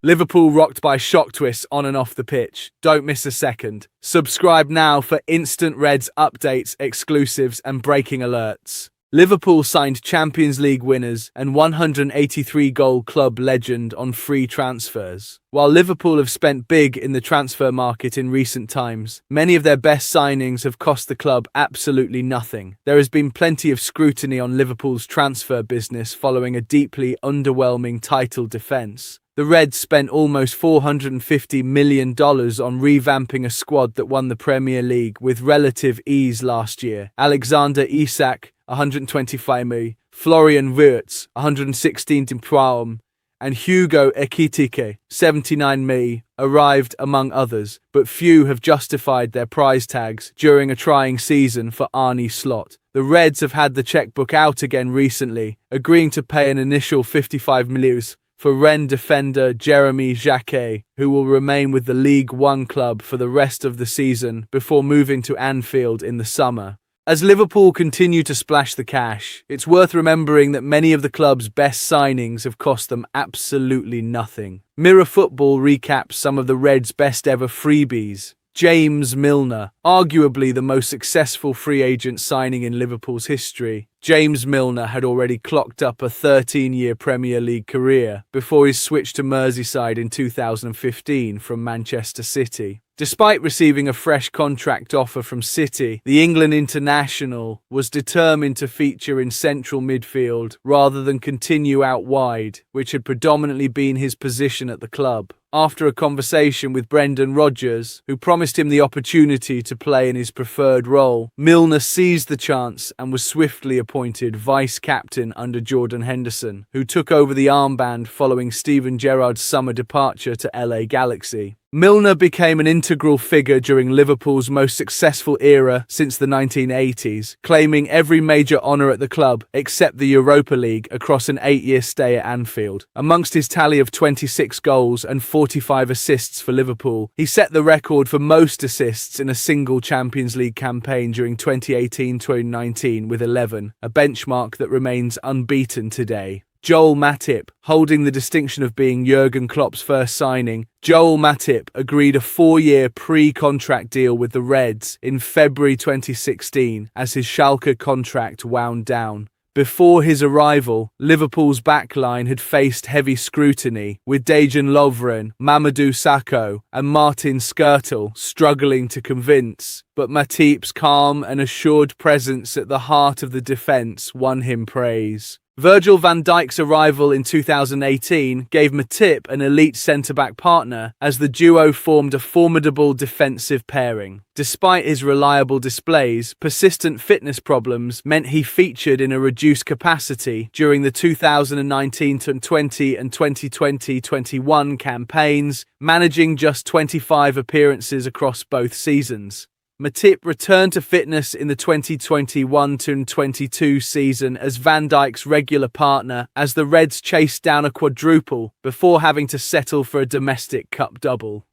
Liverpool rocked by shock twists on and off the pitch. Don't miss a second. Subscribe now for instant Reds updates, exclusives, and breaking alerts. Liverpool signed Champions League winners and 183-goal club legend on free transfers. While Liverpool have spent big in the transfer market in recent times, many of their best signings have cost the club absolutely nothing. There has been plenty of scrutiny on Liverpool's transfer business following a deeply underwhelming title defence. The Reds spent almost $450 million on revamping a squad that won the Premier League with relative ease last year. Alexander Isak, 125 million, Florian Wirtz, 116 million, and Hugo Ekitike, 79 million, arrived among others, but few have justified their price tags during a trying season for Arne Slot. The Reds have had the checkbook out again recently, agreeing to pay an initial 55 million for Rennes defender Jeremy Jacquet, who will remain with the League One club for the rest of the season before moving to Anfield in the summer. As Liverpool continue to splash the cash, it's worth remembering that many of the club's best signings have cost them absolutely nothing. Mirror Football recaps some of the Reds' best ever freebies. James Milner, arguably the most successful free agent signing in Liverpool's history. James Milner had already clocked up a 13-year Premier League career before his switch to Merseyside in 2015 from Manchester City. Despite receiving a fresh contract offer from City, the England international was determined to feature in central midfield rather than continue out wide, which had predominantly been his position at the club. After a conversation with Brendan Rodgers, who promised him the opportunity to play in his preferred role, Milner seized the chance and was swiftly appointed vice-captain under Jordan Henderson, who took over the armband following Steven Gerrard's summer departure to LA Galaxy. Milner became an integral figure during Liverpool's most successful era since the 1980s, claiming every major honour at the club except the Europa League across an 8-year stay at Anfield. Amongst his tally of 26 goals and 45 assists for Liverpool, he set the record for most assists in a single Champions League campaign during 2018-2019 with 11, a benchmark that remains unbeaten today. Joel Matip, holding the distinction of being Jurgen Klopp's first signing, Joel Matip agreed a 4-year pre-contract deal with the Reds in February 2016 as his Schalke contract wound down. Before his arrival, Liverpool's backline had faced heavy scrutiny, with Dejan Lovren, Mamadou Sakho, and Martin Skrtel struggling to convince, but Matip's calm and assured presence at the heart of the defence won him praise. Virgil van Dijk's arrival in 2018 gave Matip an elite centre-back partner as the duo formed a formidable defensive pairing. Despite his reliable displays, persistent fitness problems meant he featured in a reduced capacity during the 2019-20 and 2020-21 campaigns, managing just 25 appearances across both seasons. Matip returned to fitness in the 2021-22 season as Van Dijk's regular partner as the Reds chased down a quadruple before having to settle for a domestic cup double.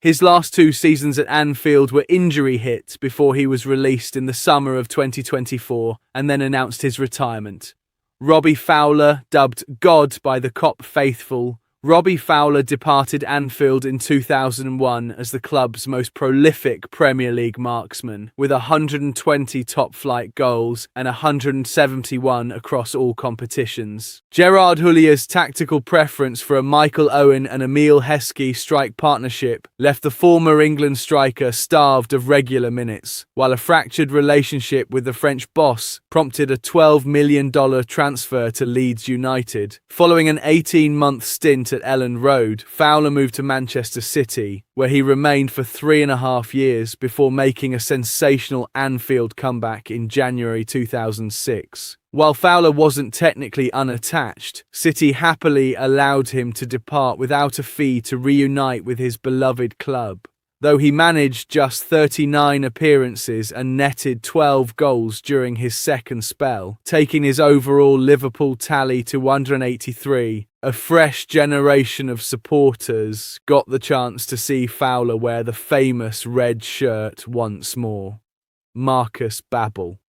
His last 2 seasons at Anfield were injury hit before he was released in the summer of 2024 and then announced his retirement. Robbie Fowler, dubbed God by the Kop faithful, Robbie Fowler departed Anfield in 2001 as the club's most prolific Premier League marksman, with 120 top-flight goals and 171 across all competitions. Gerard Houllière's tactical preference for a Michael Owen and Emile Heskey strike partnership left the former England striker starved of regular minutes, while a fractured relationship with the French boss prompted a $12 million transfer to Leeds United. Following an 18-month stint at Elland Road, Fowler moved to Manchester City, where he remained for 3.5 years before making a sensational Anfield comeback in January 2006. While Fowler wasn't technically unattached, City happily allowed him to depart without a fee to reunite with his beloved club. Though he managed just 39 appearances and netted 12 goals during his second spell, taking his overall Liverpool tally to 183, a fresh generation of supporters got the chance to see Fowler wear the famous red shirt once more. Markus Babbel.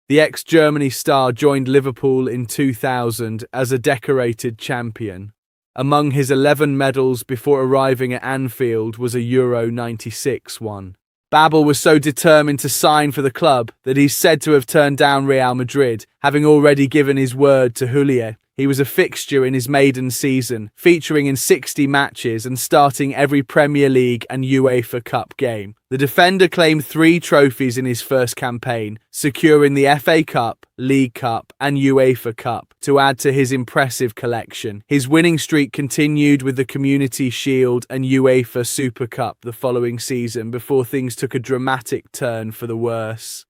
The ex-Germany star joined Liverpool in 2000 as a decorated champion. Among his 11 medals before arriving at Anfield was a Euro 96 one. Babbel was so determined to sign for the club that he's said to have turned down Real Madrid, having already given his word to Julia. He was a fixture in his maiden season, featuring in 60 matches and starting every Premier League and UEFA Cup game. The defender claimed 3 trophies in his first campaign, securing the FA Cup, League Cup and UEFA Cup to add to his impressive collection. His winning streak continued with the Community Shield and UEFA Super Cup the following season before things took a dramatic turn for the worse.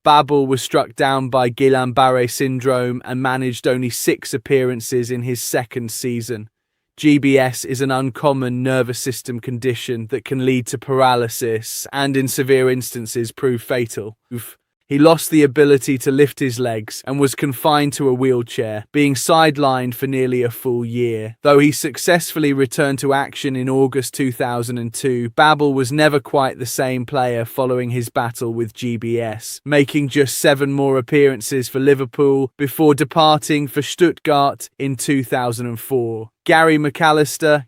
Babbel was struck down by Guillain-Barré syndrome and managed only 6 appearances in his second season. GBS is an uncommon nervous system condition that can lead to paralysis and in severe instances prove fatal. He lost the ability to lift his legs and was confined to a wheelchair, being sidelined for nearly a full year. Though he successfully returned to action in August 2002, Babbel was never quite the same player following his battle with GBS, making just 7 more appearances for Liverpool before departing for Stuttgart in 2004. Gary McAllister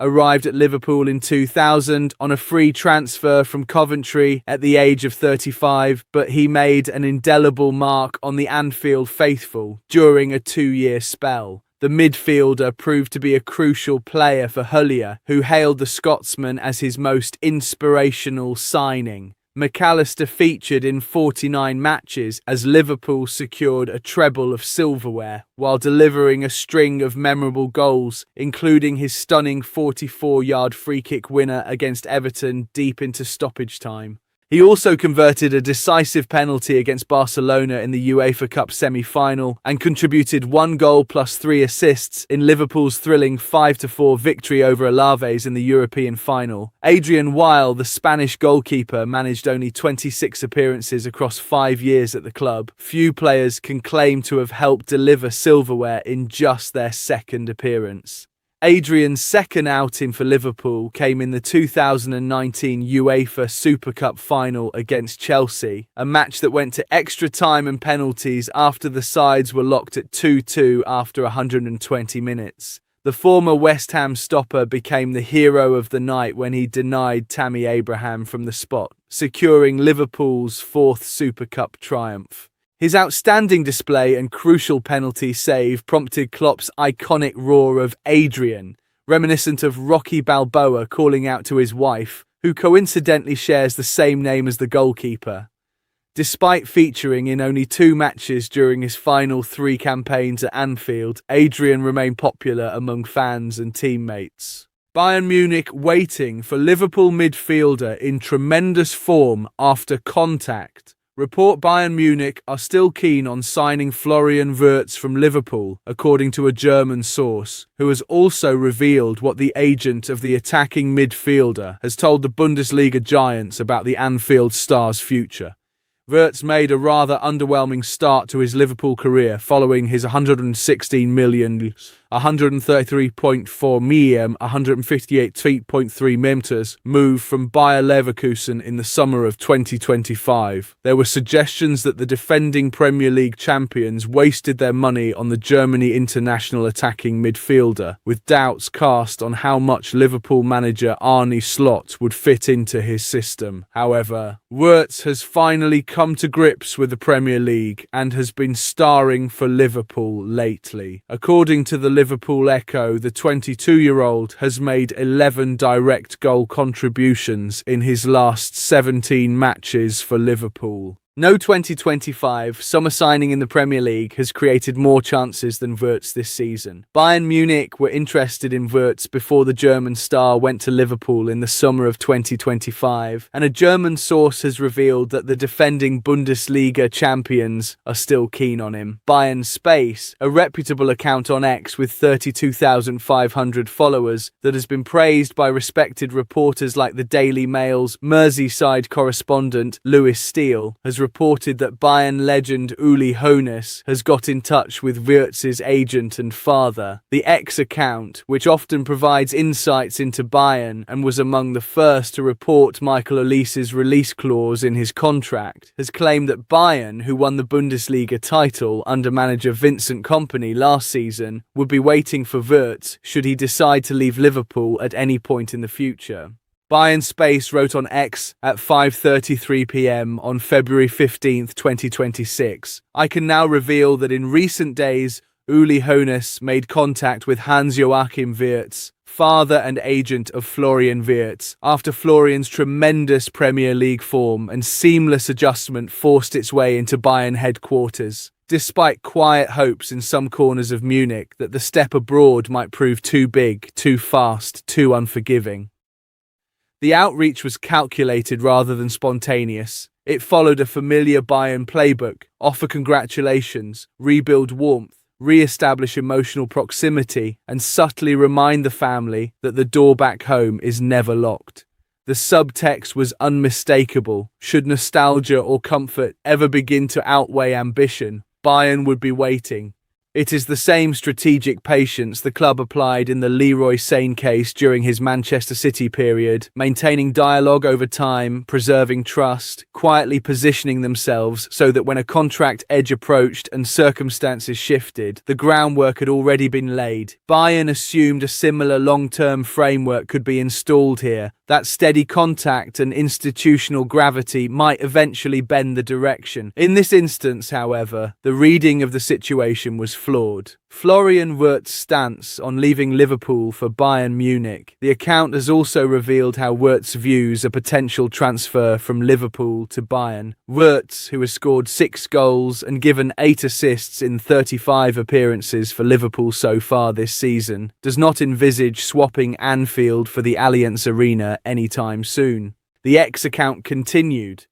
arrived at Liverpool in 2000 on a free transfer from Coventry at the age of 35, but he made an indelible mark on the Anfield faithful during a 2-year spell. The midfielder proved to be a crucial player for Julia, who hailed the Scotsman as his most inspirational signing. McAllister featured in 49 matches as Liverpool secured a treble of silverware, while delivering a string of memorable goals, including his stunning 44-yard free-kick winner against Everton deep into stoppage time. He also converted a decisive penalty against Barcelona in the UEFA Cup semi-final and contributed 1 goal plus 3 assists in Liverpool's thrilling 5-4 victory over Alaves in the European final. Adrian, while the Spanish goalkeeper managed only 26 appearances across 5 years at the club, few players can claim to have helped deliver silverware in just their second appearance. Adrian's second outing for Liverpool came in the 2019 UEFA Super Cup final against Chelsea, a match that went to extra time and penalties after the sides were locked at 2-2 after 120 minutes. The former West Ham stopper became the hero of the night when he denied Tammy Abraham from the spot, securing Liverpool's 4th Super Cup triumph. His outstanding display and crucial penalty save prompted Klopp's iconic roar of Adrian, reminiscent of Rocky Balboa calling out to his wife, who coincidentally shares the same name as the goalkeeper. Despite featuring in only 2 matches during his final 3 campaigns at Anfield, Adrian remained popular among fans and teammates. Bayern Munich waiting for Liverpool midfielder in tremendous form after contact. Report Bayern Munich are still keen on signing Florian Wirtz from Liverpool, according to a German source, who has also revealed what the agent of the attacking midfielder has told the Bundesliga giants about the Anfield star's future. Wirtz made a rather underwhelming start to his Liverpool career following his 116 million, 133.4 million, 158.3 meters move from Bayer Leverkusen in the summer of 2025. There were suggestions that the defending Premier League champions wasted their money on the Germany international attacking midfielder, with doubts cast on how much Liverpool manager Arne Slot would fit into his system. However, Wirtz has finally come to grips with the Premier League and has been starring for Liverpool lately. According to the Liverpool Echo, the 22-year-old has made 11 direct goal contributions in his last 17 matches for Liverpool. No 2025 summer signing in the Premier League has created more chances than Wirtz this season. Bayern Munich were interested in Wirtz before the German star went to Liverpool in the summer of 2025, and a German source has revealed that the defending Bundesliga champions are still keen on him. Bayern Space, a reputable account on X with 32,500 followers that has been praised by respected reporters like the Daily Mail's Merseyside correspondent Lewis Steele, has reported that Bayern legend Uli Hoeneß has got in touch with Wirtz's agent and father. The X account, which often provides insights into Bayern and was among the first to report McAllister's release clause in his contract, has claimed that Bayern, who won the Bundesliga title under manager Vincent Kompany last season, would be waiting for Wirtz should he decide to leave Liverpool at any point in the future. Bayern Space wrote on X at 5:33 p.m. on February 15, 2026. I can now reveal that in recent days, Uli Hoeneß made contact with Hans-Joachim Wirtz, father and agent of Florian Wirtz, after Florian's tremendous Premier League form and seamless adjustment forced its way into Bayern headquarters. Despite quiet hopes in some corners of Munich that the step abroad might prove too big, too fast, too unforgiving. The outreach was calculated rather than spontaneous. It followed a familiar Bayern playbook: offer congratulations, rebuild warmth, re-establish emotional proximity, and subtly remind the family that the door back home is never locked. The subtext was unmistakable. Should nostalgia or comfort ever begin to outweigh ambition, Bayern would be waiting. It is the same strategic patience the club applied in the Leroy Sane case during his Manchester City period, maintaining dialogue over time, preserving trust, quietly positioning themselves so that when a contract edge approached and circumstances shifted, the groundwork had already been laid. Bayern assumed a similar long-term framework could be installed here, that steady contact and institutional gravity might eventually bend the direction. In this instance, however, the reading of the situation was flawed. Florian Wirtz's stance on leaving Liverpool for Bayern Munich. The account has also revealed how Wirtz views a potential transfer from Liverpool to Bayern. Wirtz, who has scored 6 goals and given 8 assists in 35 appearances for Liverpool so far this season, does not envisage swapping Anfield for the Allianz Arena anytime soon. The X account continued.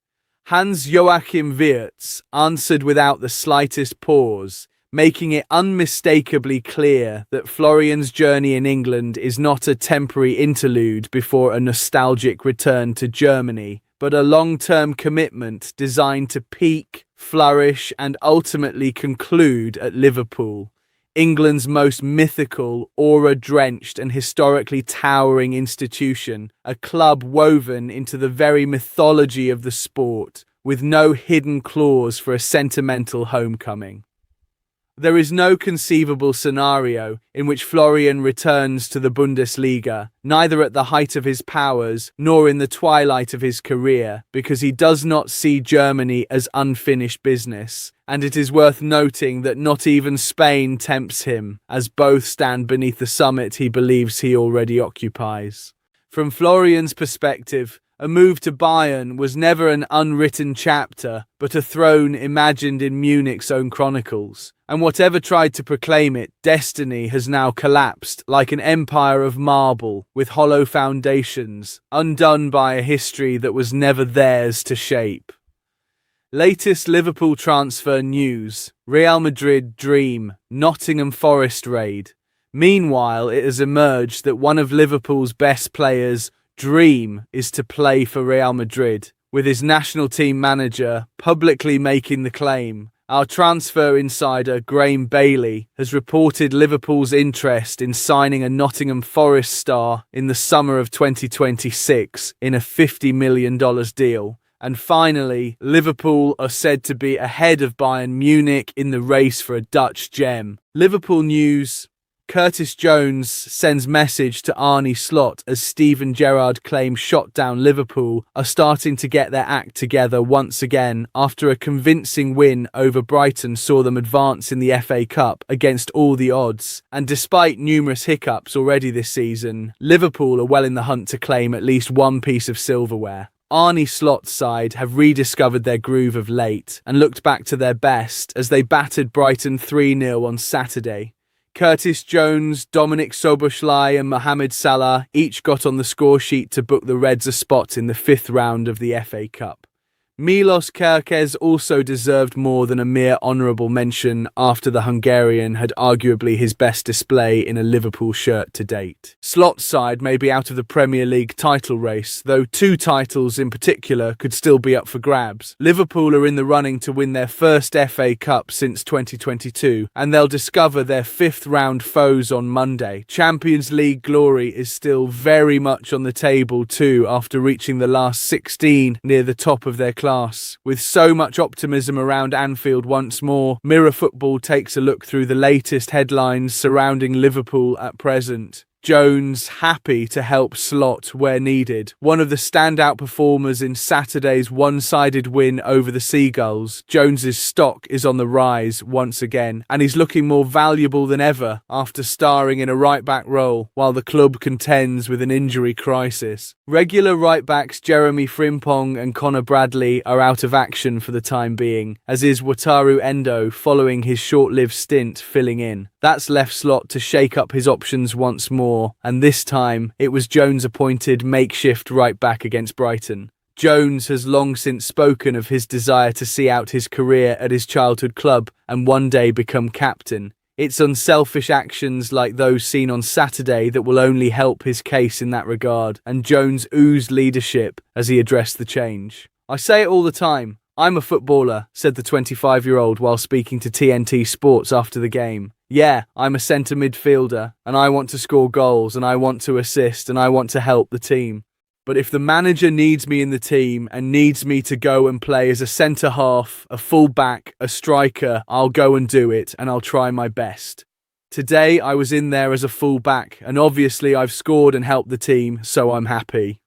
Hans-Joachim Wirtz answered without the slightest pause, making it unmistakably clear that Florian's journey in England is not a temporary interlude before a nostalgic return to Germany, but a long-term commitment designed to peak, flourish, and ultimately conclude at Liverpool, England's most mythical, aura-drenched and historically towering institution, a club woven into the very mythology of the sport, with no hidden clause for a sentimental homecoming. There is no conceivable scenario in which Florian returns to the Bundesliga, neither at the height of his powers nor in the twilight of his career, because he does not see Germany as unfinished business, and it is worth noting that not even Spain tempts him, as both stand beneath the summit he believes he already occupies. From Florian's perspective, a move to Bayern was never an unwritten chapter, but a throne imagined in Munich's own chronicles. And whatever tried to proclaim it, destiny has now collapsed like an empire of marble with hollow foundations, undone by a history that was never theirs to shape. Latest Liverpool transfer news: Real Madrid dream, Nottingham Forest raid. Meanwhile, it has emerged that one of Liverpool's best players' dream is to play for Real Madrid, with his national team manager publicly making the claim. Our transfer insider Graham Bailey has reported Liverpool's interest in signing a Nottingham Forest star in the summer of 2026 in a $50 million deal. And finally, Liverpool are said to be ahead of Bayern Munich in the race for a Dutch gem. Liverpool news: Curtis Jones sends message to Arne Slot as Steven Gerrard claims shot down Liverpool are starting to get their act together once again after a convincing win over Brighton saw them advance in the FA Cup against all the odds. And despite numerous hiccups already this season, Liverpool are well in the hunt to claim at least one piece of silverware. Arne Slot's side have rediscovered their groove of late and looked back to their best as they battered Brighton 3-0 on Saturday. Curtis Jones, Dominic Szoboszlai and Mohamed Salah each got on the score sheet to book the Reds a spot in the 5th round of the FA Cup. Milos Kerkez also deserved more than a mere honourable mention after the Hungarian had arguably his best display in a Liverpool shirt to date. Slot's side may be out of the Premier League title race, though 2 titles in particular could still be up for grabs. Liverpool are in the running to win their first FA Cup since 2022, and they'll discover their 5th round foes on Monday. Champions League glory is still very much on the table too after reaching the last 16 near the top of their class. With so much optimism around Anfield once more, Mirror Football takes a look through the latest headlines surrounding Liverpool at present. Jones happy to help Slot where needed. One of the standout performers in Saturday's one-sided win over the Seagulls, Jones's stock is on the rise once again, and he's looking more valuable than ever after starring in a right-back role while the club contends with an injury crisis. Regular right-backs Jeremy Frimpong and Connor Bradley are out of action for the time being, as is Wataru Endo following his short-lived stint filling in. That's left Slot to shake up his options once more, and this time it was Jones appointed makeshift right back against Brighton. Jones has long since spoken of his desire to see out his career at his childhood club and one day become captain. It's unselfish actions like those seen on Saturday that will only help his case in that regard, and Jones oozed leadership as he addressed the change. "I say it all the time. I'm a footballer," said the 25-year-old while speaking to TNT Sports after the game. "Yeah, I'm a centre midfielder, and I want to score goals, and I want to assist, and I want to help the team. But if the manager needs me in the team and needs me to go and play as a centre half, a full back, a striker, I'll go and do it, and I'll try my best. Today I was in there as a full back, and obviously I've scored and helped the team, so I'm happy."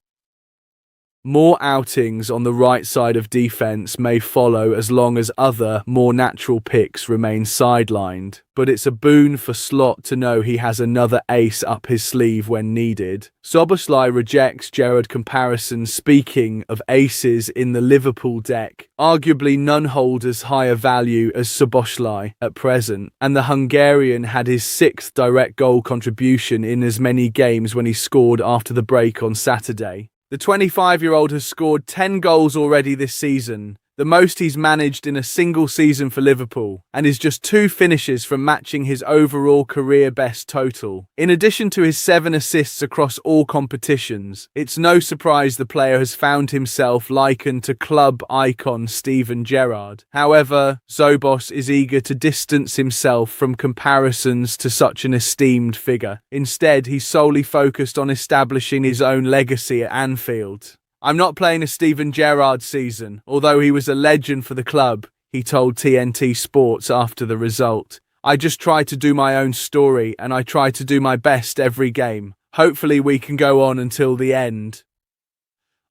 More outings on the right side of defence may follow as long as other, more natural picks remain sidelined, but it's a boon for Slot to know he has another ace up his sleeve when needed. Szoboszlai rejects Gerrard comparisons. Speaking of aces in the Liverpool deck, arguably none hold as high a value as Szoboszlai at present, and the Hungarian had his 6th direct goal contribution in as many games when he scored after the break on Saturday. The 25-year-old has scored 10 goals already this season, the most he's managed in a single season for Liverpool, and is just 2 finishes from matching his overall career best total. In addition to his 7 assists across all competitions, it's no surprise the player has found himself likened to club icon Steven Gerrard. However, Zobos is eager to distance himself from comparisons to such an esteemed figure. Instead, he's solely focused on establishing his own legacy at Anfield. "I'm not playing a Steven Gerrard season, although he was a legend for the club," he told TNT Sports after the result. "I just try to do my own story, and I try to do my best every game. Hopefully we can go on until the end.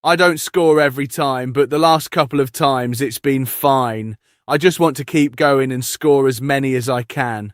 I don't score every time, but the last couple of times it's been fine. I just want to keep going and score as many as I can.